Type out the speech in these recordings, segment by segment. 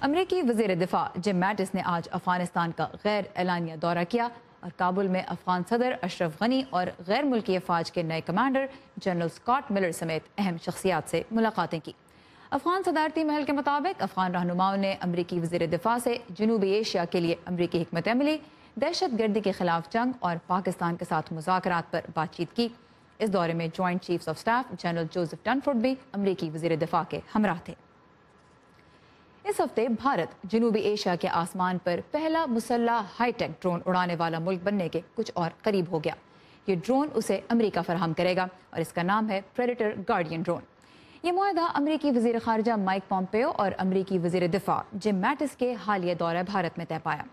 امریکی وزیر دفاع جم میٹس نے آج افغانستان کا غیر اعلانیہ دورہ کیا اور کابل میں افغان صدر اشرف غنی اور غیر ملکی افواج کے نئے کمانڈر جنرل اسکاٹ ملر سمیت اہم شخصیات سے ملاقاتیں کی۔ افغان صدارتی محل کے مطابق افغان رہنماؤں نے امریکی وزیر دفاع سے جنوبی ایشیا کے لیے امریکی حکمت عملی، دہشت گردی کے خلاف جنگ اور پاکستان کے ساتھ مذاکرات پر بات چیت کی۔ اس دورے میں joint chiefs of staff general Joseph Dunford بھی امریکی وزیر دفاع کے ہمراہ تھے۔ اس ہفتے بھارت جنوبی ایشیا کے آسمان پر پہلا مسلح ہائی ٹیک ڈرون اڑانے والا ملک بننے کے کچھ اور قریب ہو گیا۔ یہ ڈرون اسے امریکہ فراہم کرے گا اور اس کا نام ہے پریڈیٹر گارڈین ڈرون۔ یہ معاہدہ امریکی وزیر خارجہ مائک پومپیو اور امریکی وزیر دفاع جم میٹس کے حالیہ دورہ بھارت میں طے پایا۔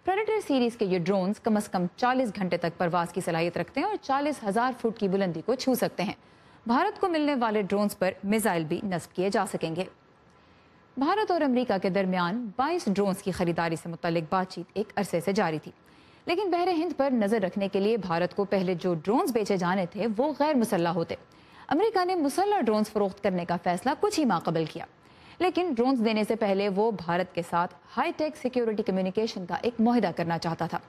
پریڈیٹر سیریز کے یہ ڈرونز کم از کم 40 گھنٹے تک پرواز کی صلاحیت رکھتے ہیں اور 40,000 فٹ کی بلندی کو چھو سکتے ہیں۔ بھارت کو ملنے والے ڈرونز پر میزائل بھی نصب کیے جا سکیں گے۔ بھارت اور امریکہ کے درمیان 22 ڈرونز کی خریداری سے متعلق بات چیت ایک عرصے سے جاری تھی، لیکن بحر ہند پر نظر رکھنے کے لیے بھارت کو پہلے جو ڈرونز بیچے جانے تھے وہ غیر مسلح ہوتے۔ امریکہ نے مسلح ڈرونز فروخت کرنے کا فیصلہ کچھ ہی ماہ قبل کیا، لیکن ڈرونز دینے سے پہلے وہ بھارت کے ساتھ ہائی ٹیک سیکیورٹی کمیونیکیشن کا ایک معاہدہ کرنا چاہتا تھا۔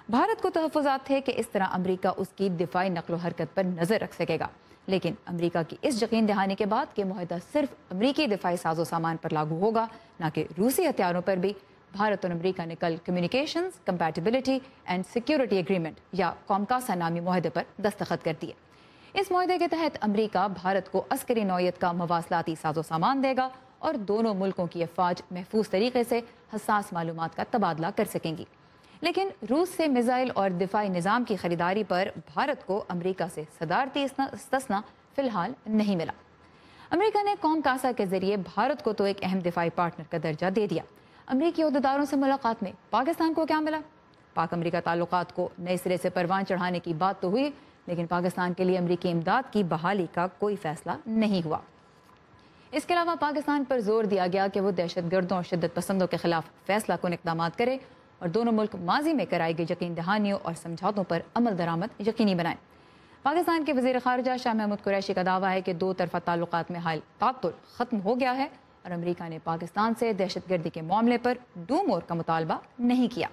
بھارت کو تحفظات تھے کہ اس طرح امریکہ اس کی دفاعی نقل و حرکت پر نظر رکھ سکے گا، لیکن امریکہ کی اس یقین دہانی کے بعد کہ معاہدہ صرف امریکی دفاعی ساز و سامان پر لاگو ہوگا نہ کہ روسی ہتھیاروں پر بھی، بھارت اور امریکہ نے کل communications compatibility and security agreement یا کامکاسا نامی معاہدے پر دستخط کر دیے۔ اس معاہدے کے تحت امریکہ بھارت کو عسکری نوعیت کا مواصلاتی ساز و سامان دے گا اور دونوں ملکوں کی افواج محفوظ طریقے سے حساس معلومات کا تبادلہ کر سکیں گی۔ لیکن روس سے میزائل اور دفاعی نظام کی خریداری پر بھارت کو امریکہ سے صدارتی استثنا فی الحال نہیں ملا۔ امریکہ نے کامکاسا کے ذریعے بھارت کو تو ایک اہم دفاعی پارٹنر کا درجہ دے دیا۔ امریکی عہدیداروں سے ملاقات میں پاکستان کو کیا ملا؟ پاک امریکہ تعلقات کو نئے سرے سے پروان چڑھانے کی بات تو ہوئی، لیکن پاکستان کے لیے امریکی امداد کی بحالی کا کوئی فیصلہ نہیں ہوا۔ اس کے علاوہ پاکستان پر زور دیا گیا کہ وہ دہشت گردوں اور شدت پسندوں کے خلاف فیصلہ کن اقدامات کرے اور دونوں ملک ماضی میں کرائی گئی یقین دہانیوں اور سمجھوتوں پر عمل درآمد یقینی بنائیں۔ پاکستان کے وزیر خارجہ شاہ محمود قریشی کا دعویٰ ہے کہ دو طرفہ تعلقات میں حال تعطل ختم ہو گیا ہے اور امریکہ نے پاکستان سے دہشت گردی کے معاملے پر ڈو مور کا مطالبہ نہیں کیا۔